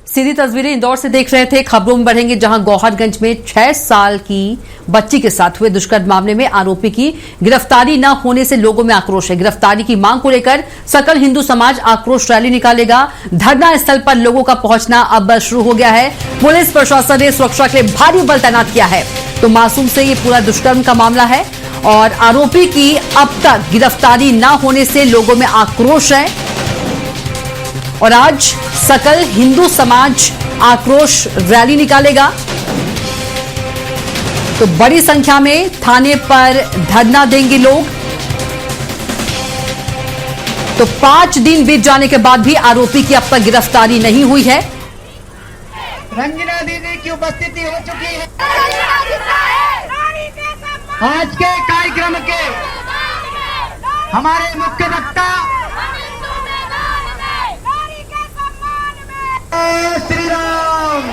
सीधी तस्वीरें इंदौर से देख रहे थे। खबरों में बढ़ेंगे, जहां गौहरगंज में 6 साल की बच्ची के साथ हुए दुष्कर्म मामले में आरोपी की गिरफ्तारी न होने से लोगों में आक्रोश है। गिरफ्तारी की मांग को लेकर सकल हिंदू समाज आक्रोश रैली निकालेगा। धरना स्थल पर लोगों का पहुंचना अब शुरू हो गया है। पुलिस प्रशासन ने सुरक्षा के लिए भारी बल तैनात किया है। तो मासूम से ये पूरा दुष्कर्म का मामला है और आरोपी की अब तक गिरफ्तारी न होने से लोगों में आक्रोश है और आज सकल हिंदू समाज आक्रोश रैली निकालेगा। तो बड़ी संख्या में थाने पर धरना देंगे लोग। तो 5 दिन बीत जाने के बाद भी आरोपी की अब तक गिरफ्तारी नहीं हुई है। रंजना दीदी की उपस्थिति हो चुकी है। आज के कार्यक्रम के हमारे मुख्य वक्ता जय श्री राम,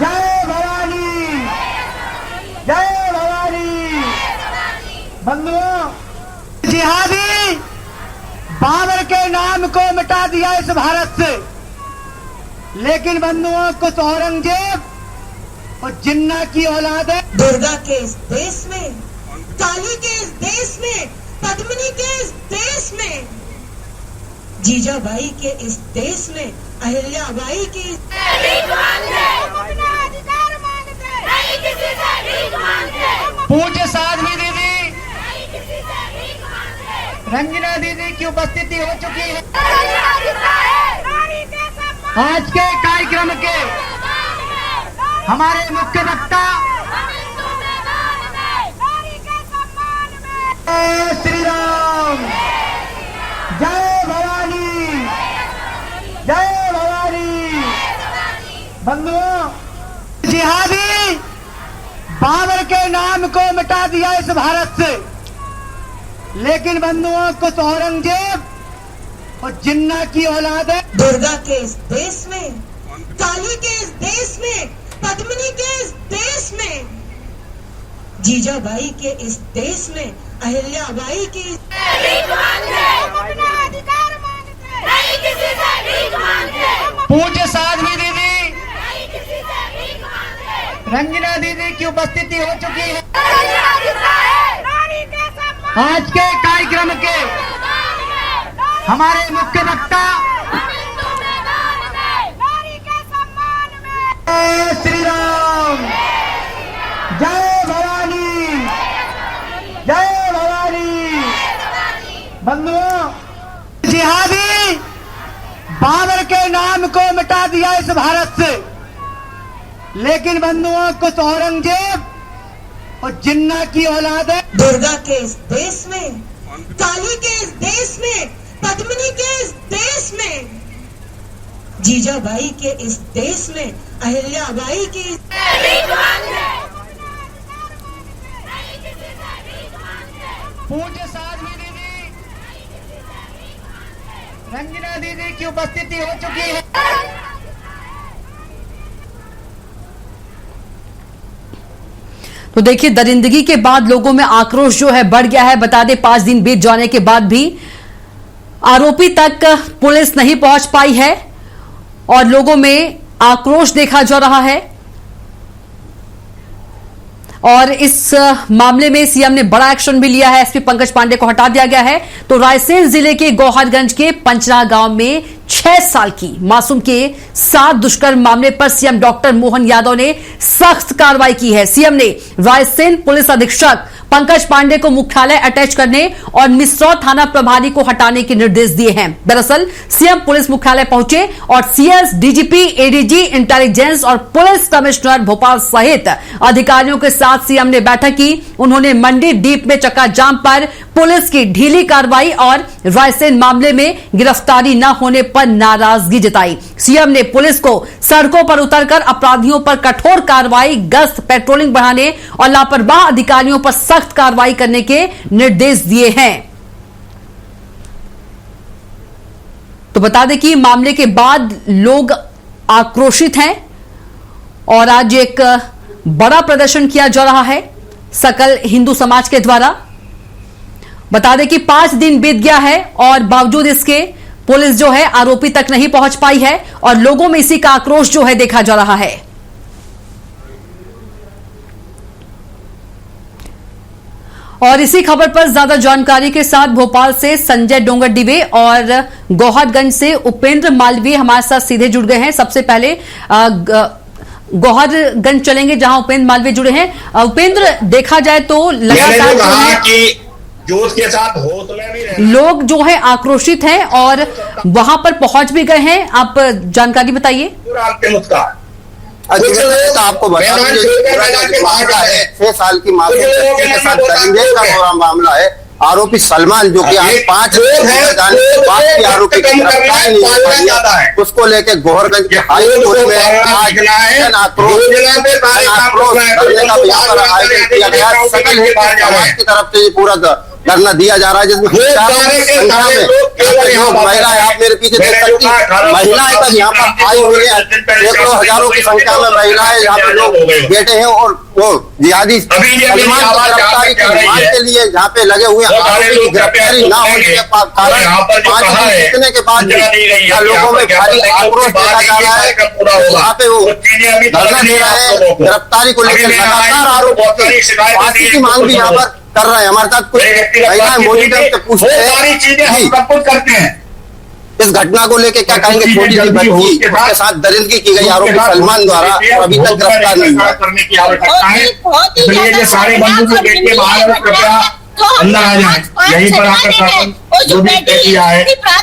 जय भवानी, जय भवानी। बंधुओं, जिहादी बाबर के नाम को मिटा दिया इस भारत से, लेकिन बंधुओं कुछ औरंगजेब और जिन्ना की औलाद है। दुर्गा के इस देश में, काली के इस देश में, पद्मिनी के इस देश में, जीजाबाई के इस देश में, अहिल्याबाई की पूज्य साध्वी दीदी रंजना दीदी की उपस्थिति हो चुकी है। आज के कार्यक्रम के हमारे मुख्य वक्ता जय श्री राम, जय भवानी, जय भवानी। बंधुओं, जिहादी बाबर के नाम को मिटा दिया इस भारत से, लेकिन बंधुओं कुछ औरंगजेब और जिन्ना की औलाद है। दुर्गा के इस देश में, काली के इस देश में, पद्मिनी के इस देश में, जीजाबाई के इस देश में, अहिल्याबाई की पूज्य साध्वी दीदी रंजना दीदी की उपस्थिति हो चुकी है। आज के कार्यक्रम के हमारे मुख्य वक्ता जय श्री राम, जय भवानी, जय भवानी। बंधुओं, जिहादी बाबर के नाम को मिटा दिया इस भारत से, लेकिन बंधुओं कुछ औरंगजेब और जिन्ना की औलाद है। दुर्गा के इस देश में, काली के इस देश में, पद्मिनी के इस देश में, जीजाबाई के इस देश में, अहिल्याबाई की पूज्य साध्वी दीदी रंजना दीदी की उपस्थिति हो चुकी है। तो देखिए, दरिंदगी के बाद लोगों में आक्रोश जो है बढ़ गया है। बता दें, 5 दिन बीत जाने के बाद भी आरोपी तक पुलिस नहीं पहुंच पाई है और लोगों में आक्रोश देखा जा रहा है। और इस मामले में सीएम ने बड़ा एक्शन भी लिया है। एसपी पंकज पांडे को हटा दिया गया है। तो रायसेन जिले के गौहरगंज के पंचना गांव में 6 साल की मासूम के साथ दुष्कर्म मामले पर सीएम डॉक्टर मोहन यादव ने सख्त कार्रवाई की है। सीएम ने रायसेन पुलिस अधीक्षक पंकज पांडे को मुख्यालय अटैच करने और मिसरौल थाना प्रभारी को हटाने के निर्देश दिए हैं। दरअसल सीएम पुलिस मुख्यालय पहुंचे और सीएस, डीजीपी, एडीजी, इंटेलिजेंस और पुलिस कमिश्नर भोपाल सहित अधिकारियों के साथ सीएम ने बैठक की। उन्होंने मंडी डीप में चक्का जाम पर पुलिस की ढीली कार्रवाई और रायसेन मामले में गिरफ्तारी न होने पर नाराजगी जताई। सीएम ने पुलिस को सड़कों पर उतरकर अपराधियों पर कठोर कार्रवाई, गश्त, पेट्रोलिंग बढ़ाने और लापरवाह अधिकारियों पर सख्त कार्रवाई करने के निर्देश दिए हैं। तो बता दें कि मामले के बाद लोग आक्रोशित हैं और आज एक बड़ा प्रदर्शन किया जा रहा है सकल हिंदू समाज के द्वारा। बता दें कि 5 दिन बीत गया है और बावजूद इसके पुलिस जो है आरोपी तक नहीं पहुंच पाई है और लोगों में इसी का आक्रोश जो है देखा जा रहा है। और इसी खबर पर ज्यादा जानकारी के साथ भोपाल से संजय डोंगरडीवे और गौहरगंज से उपेंद्र मालवीय हमारे साथ सीधे जुड़ गए हैं। सबसे पहले गौहरगंज चलेंगे जहां उपेंद्र मालवीय जुड़े हैं। उपेंद्र, देखा जाए तो लगातार जो है जोश के साथ हौसले भी लोग जो है आक्रोशित हैं और वहां पर पहुंच भी गए हैं। आप जानकारी बताइए। आपको बता दें मामला है 6 साल की मासूम बच्ची के साथ दरिंदे का पूरा मामला है। आरोपी सलमान जो कि आज 5 जाने के बाद भी आरोपी की गिरफ्तारी नहीं हो पाई है, उसको लेके गौहरगंज के हाई कोर्ट में आज जन आक्रोश करने का यहाँ पर आयोजन किया गया। सकल हिंदू समाज की तरफ से ये पूरा धरना दिया जा रहा है, जिसमें संख्या में महिलाएं, आप मेरे पीछे देख सकती महिलाएं तक यहाँ पर आई हुई है। सैकड़ों हजारों की संख्या में महिलाएं यहाँ पे लोग बैठे हैं और वो जिहादी सलमान की गिरफ्तारी की मांग के लिए यहाँ पे लगे हुए हैं। आरोपी की गिरफ्तारी न होने के कारण 5 दिन जीतने के बाद लोगों में भारी आक्रोश देखा जा रहा है। यहाँ पे वो धरना दे रहे हैं, गिरफ्तारी को लेकर लगातार आरोपी फांसी की मांग भी यहाँ पर कर रहे हैं। हमारे साथ कुछ महिलाएं मौजूद है, पूछते हैं इस घटना को लेके क्या कहेंगे। छोटी सी बच्ची के साथ दरिंदगी की गई आरोपी सलमान द्वारा और अभी तक गिरफ्तार नहीं हुआ। सारे बंधु को गेट के बाहर कृपया अंदर आ जाए। यहीं पर आकर शासन जो भी तय किया है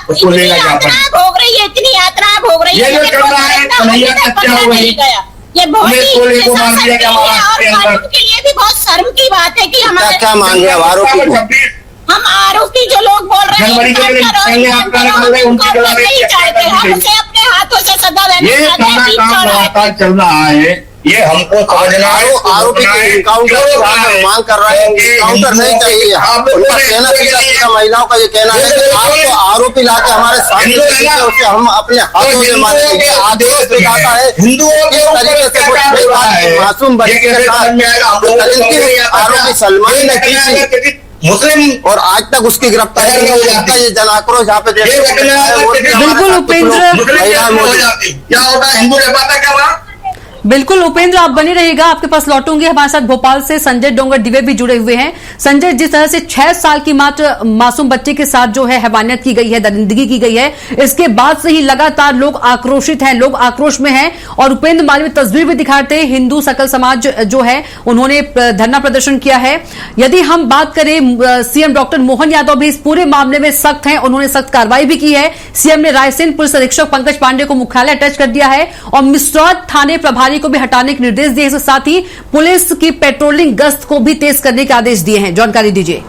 उसको लेकर भोग रही है, इतनी यात्रा भोग रही है। ये जो चल रहा है कन्हैया हत्या हो गई, ये बहुत के लिए भी बहुत शर्म की बात है कि हमारे क्या मांग रहे हैं आरोपी को? हम आरोपी जो लोग बोल रहे हैं हम उसे अपने हाथों से सजा लगातार चल रहा है। ये हमको समझना है। आरोपी एनकाउंटर मांग कर रहे हैं, एनकाउंटर नहीं चाहिए। उनका कहना सीधा महिलाओं का ये कहना है कि आपको आरोपी लाके हमारे सामने उसे हम अपने हाथों से मारेंगे। आदेश दिखाता है हिंदुओं के तरीके से मासूम बच्चे के साथ आरोपी सलमान ने की मुस्लिम और आज तक उसकी गिरफ्तारी नहीं हो जाता। ये जन आक्रोश यहाँ पे बिल्कुल उपेंद्र, क्या होता है हिंदू रहता क्या हुआ। बिल्कुल उपेंद्र, आप बने रहिएगा, आपके पास लौटूंगे। हमारे साथ भोपाल से संजय डोंगरडीवे भी जुड़े हुए हैं। संजय, जिस तरह से 6 साल की मात्र मासूम बच्चे के साथ जो है हैवानियत की गई है, दरिंदगी की गई है, इसके बाद से ही लगातार लोग आक्रोशित हैं, लोग आक्रोश में हैं। और उपेंद्र मालवीय तस्वीर भी दिखाते हैं, हिंदू सकल समाज जो है उन्होंने धरना प्रदर्शन किया है। यदि हम बात करें, सीएम डॉक्टर मोहन यादव भी इस पूरे मामले में सख्त हैं, उन्होंने सख्त कार्रवाई भी की है। सीएम ने रायसेन पुलिस अधीक्षक पंकज पांडे को मुख्यालय अटैच कर दिया है और मिसरौद थाने प्रभारी को भी हटाने के निर्देश दिए। इसके साथ ही पुलिस की पेट्रोलिंग गश्त को भी तेज करने के आदेश दिए हैं। जानकारी दीजिए।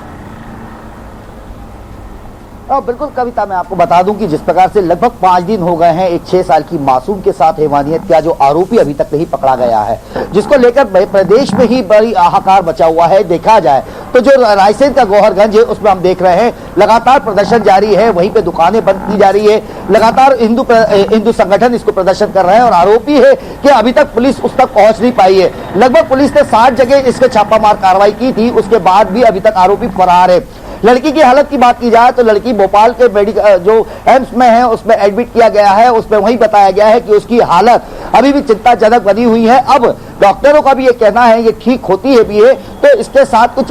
बिल्कुल कविता, मैं आपको बता दूं कि जिस प्रकार से लगभग 5 दिन हो गए हैं एक 6 साल की मासूम के साथ हैवानियत किया जो आरोपी अभी तक नहीं पकड़ा गया है, जिसको लेकर प्रदेश में ही बड़ी हाहाकार मचा हुआ है। देखा जाए तो जो रायसेन का गौहरगंज है उसमें हम देख रहे हैं लगातार प्रदर्शन जारी है, वहीं पे दुकानें बंद की जा रही है। लगातार हिंदू संगठन इसको प्रदर्शन कर रहे हैं और आरोपी है कि अभी तक पुलिस उस तक पहुंच नहीं पाई है। लगभग पुलिस ने 60 जगह इसके छापामार कार्रवाई की थी, उसके बाद भी अभी तक आरोपी फरार है। लड़की की हालत की बात की जाए तो लड़की भोपाल के मेडिकल जो एम्स में है उसमें एडमिट किया गया है। उसमें वही बताया गया है कि उसकी हालत अभी भी चिंताजनक बनी हुई है। अब डॉक्टरों का भी ये कहना है ये ठीक होती है भी है तो इसके साथ कुछ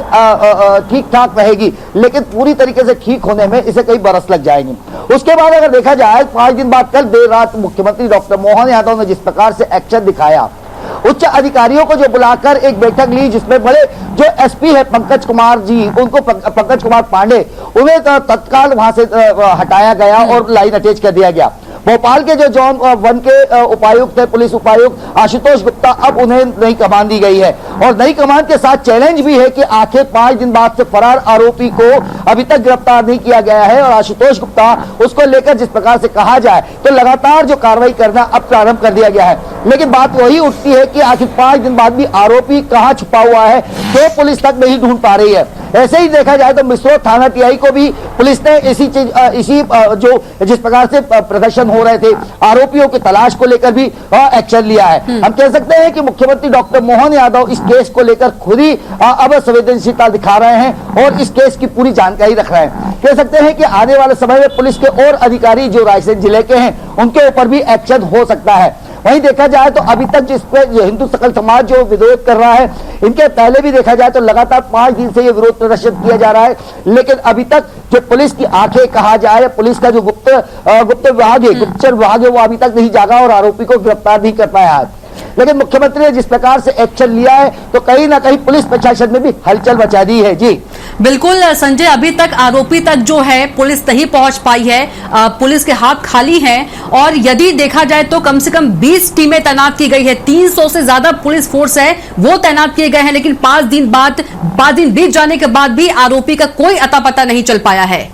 ठीक ठाक रहेगी, लेकिन पूरी तरीके से ठीक होने में इसे कई बरस लग जाएंगे। उसके बाद अगर देखा जाए 5 दिन बाद कल देर रात मुख्यमंत्री डॉक्टर मोहन यादव ने जिस प्रकार से एक्शन दिखाया, उच्च अधिकारियों को जो बुलाकर एक बैठक ली जिसमें बड़े जो एसपी है पंकज कुमार जी, उनको पंकज कुमार पांडे, उन्हें तत्काल वहां से हटाया गया और लाइन अटैच कर दिया गया। भोपाल के जो जोन 1 के उपायुक्त है, पुलिस उपायुक्त आशुतोष गुप्ता, अब उन्हें नई कमान दी गई है और नई कमान के साथ चैलेंज भी है कि आखिर 5 दिन बाद से फरार आरोपी को अभी तक गिरफ्तार नहीं किया गया है और आशुतोष गुप्ता उसको लेकर जिस प्रकार से कहा जाए तो लगातार जो कार्रवाई करना अब प्रारंभ कर दिया गया है। लेकिन बात वही उठती है कि आखिर 5 दिन बाद भी आरोपी कहां छुपा हुआ है, तो पुलिस तक नहीं ढूंढ पा रही है। ऐसे ही देखा जाए तो मिसरोद थाना टीआई को भी पुलिस ने इसी जो जिस प्रकार से प्रदर्शन हो रहे थे आरोपियों की तलाश को लेकर भी एक्शन लिया है। हम कह सकते हैं कि मुख्यमंत्री डॉक्टर मोहन यादव इस केस को लेकर खुद ही अब संवेदनशीलता दिखा रहे हैं और इस केस की पूरी जानकारी रख रहे हैं। कह सकते हैं कि आने वाले समय में पुलिस के और अधिकारी जो रायसेन जिले के हैं उनके ऊपर भी एक्शन हो सकता है। वहीं देखा जाए तो अभी तक जिस पे हिंदू सकल समाज जो विरोध कर रहा है, इनके पहले भी देखा जाए तो लगातार 5 दिन से ये विरोध प्रदर्शन किया जा रहा है, लेकिन अभी तक जो पुलिस की आंखें कहा जाए, पुलिस का जो गुप्त विभाग है, गुप्तचर विभाग है, वो अभी तक नहीं जागा और आरोपी को गिरफ्तार नहीं कर पाया है। लेकिन मुख्यमंत्री ने जिस प्रकार से एक्शन लिया है तो कहीं ना कहीं पुलिस प्रशासन में भी हलचल मचा दी है। जी बिल्कुल संजय, अभी तक आरोपी तक जो है पुलिस नहीं पहुंच पाई है, पुलिस के हाथ खाली हैं और यदि देखा जाए तो कम से कम 20 टीमें तैनात की गई है, 300 से ज्यादा पुलिस फोर्स है वो तैनात किए गए हैं, लेकिन 5 दिन बीत जाने के बाद भी आरोपी का कोई अता पता नहीं चल पाया है।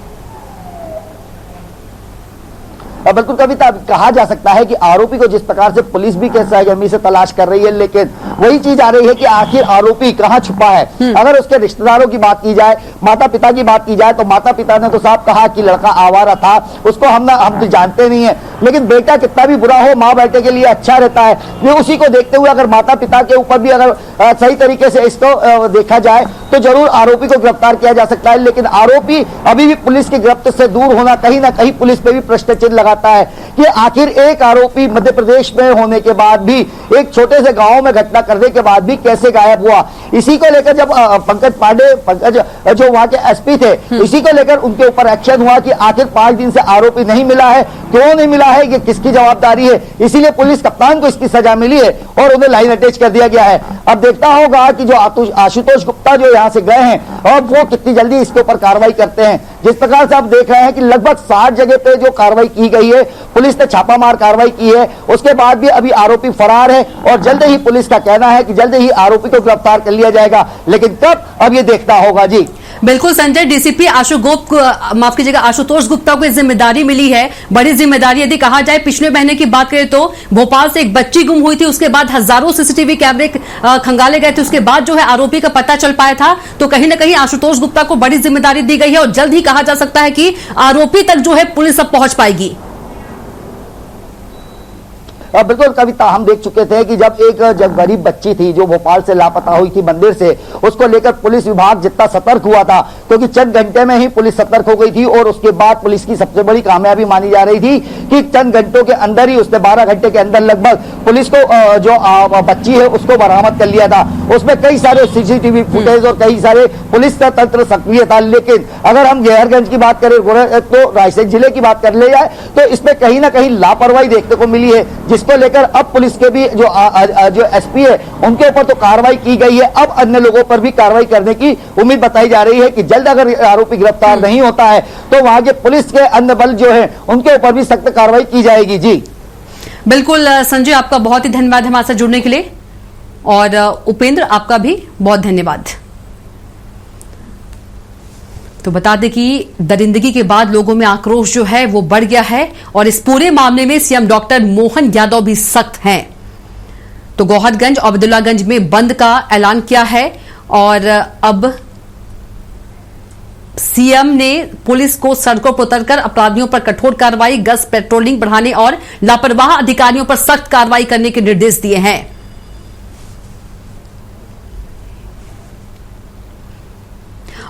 बिल्कुल कविता, कहा जा सकता है कि आरोपी को जिस प्रकार से पुलिस भी कैसे सरगर्मी से तलाश कर रही है, लेकिन वही चीज आ रही है कि आखिर आरोपी कहां छुपा है। अगर उसके रिश्तेदारों की बात की जाए, माता पिता की बात की जाए, तो माता पिता ने तो साफ कहा कि लड़का आवारा था, उसको हम तो जानते नहीं है, लेकिन बेटा कितना भी बुरा हो माँ बेटे के लिए अच्छा रहता है। ये उसी को देखते हुए अगर माता पिता के ऊपर भी अगर सही तरीके से इसको देखा जाए तो जरूर आरोपी को गिरफ्तार किया जा सकता है, लेकिन आरोपी अभी भी पुलिस की गिरफ्त से दूर होना कहीं ना कहीं पुलिस पे भी प्रश्न चिन्ह लगाता है कि आखिर एक आरोपी मध्य प्रदेश में होने के बाद भी, एक छोटे से गांव में घटना करने के बाद भी कैसे गायब हुआ। इसी को लेकर जब पंकज जो वहां के एसपी थे, इसी को लेकर उनके ऊपर एक्शन हुआ कि आखिर 5 दिन से आरोपी नहीं मिला है, क्यों नहीं मिला है, ये किसकी जवाबदारी है। इसीलिए पुलिस कप्तान को इसकी सजा मिली है और उन्हें लाइन अटैच कर दिया गया है। अब देखता होगा कि जो आशुतोष गुप्ता जो यहाँ से गए हैं और वो कितनी जल्दी इसके ऊपर कार्रवाई करते हैं। जिस प्रकार से आप देख रहे हैं कि लगभग 60 जगह पे जो कार्रवाई की गई है, पुलिस ने छापामार कार्रवाई की है, उसके बाद भी अभी आरोपी फरार है और जल्द ही पुलिस का कहना है कि जल्द ही आरोपी को गिरफ्तार कर लिया जाएगा, लेकिन कब, अब ये देखना होगा। जी बिल्कुल संजय, डीसीपी माफ कीजिएगा आशुतोष गुप्ता को जिम्मेदारी मिली है, बड़ी जिम्मेदारी। यदि कहा जाए पिछले महीने की बात करें तो भोपाल से एक बच्ची गुम हुई थी, उसके बाद हजारों सीसीटीवी कैमरे खंगाले गए थे, उसके बाद जो है आरोपी का पता चल पाया था। तो कहीं ना कहीं आशुतोष गुप्ता को बड़ी जिम्मेदारी दी गई है और जल्द ही कहा जा सकता है कि आरोपी तक जो है पुलिस अब पहुंच पाएगी। बिल्कुल कविता, हम देख चुके थे कि जब गरीब बच्ची थी जो भोपाल से लापता हुई थी मंदिर से, उसको लेकर पुलिस विभाग जितना सतर्क हुआ था, क्योंकि चंद घंटे में ही पुलिस सतर्क हो गई थी और उसके बाद पुलिस की सबसे बड़ी कामयाबी मानी जा रही थी कि चंद घंटों के अंदर ही उसने 12 घंटे के अंदर लगभग पुलिस को जो बच्ची है उसको बरामद कर लिया था। उसमें कई सारे सीसीटीवी फुटेज और कई सारे पुलिस का तंत्र सक्रिय था। लेकिन अगर हम गैरगंज की बात करें तो रायसेन जिले की बात कर ले जाए तो इसमें कहीं ना कहीं लापरवाही देखने को मिली है, जिसको लेकर अब पुलिस के भी जो एसपी है उनके ऊपर तो कार्रवाई की गई है। अब अन्य लोगों पर भी कार्रवाई करने की उम्मीद बताई जा रही है कि जल्द अगर आरोपी गिरफ्तार नहीं होता है तो वहां के पुलिस के अन्य बल जो है उनके ऊपर भी सख्त कार्रवाई की जाएगी। जी बिल्कुल संजय, आपका बहुत ही धन्यवाद हमारे साथ जुड़ने के लिए, और उपेंद्र आपका भी बहुत धन्यवाद। तो बता दें कि दरिंदगी के बाद लोगों में आक्रोश जो है वो बढ़ गया है और इस पूरे मामले में सीएम डॉक्टर मोहन यादव भी सख्त हैं। तो गौहरगंज और अब्दुल्लागंज में बंद का ऐलान किया है और अब सीएम ने पुलिस को सड़कों पर उतरकर अपराधियों पर कठोर कार्रवाई, गश्त पेट्रोलिंग बढ़ाने और लापरवाह अधिकारियों पर सख्त कार्रवाई करने के निर्देश दिए हैं।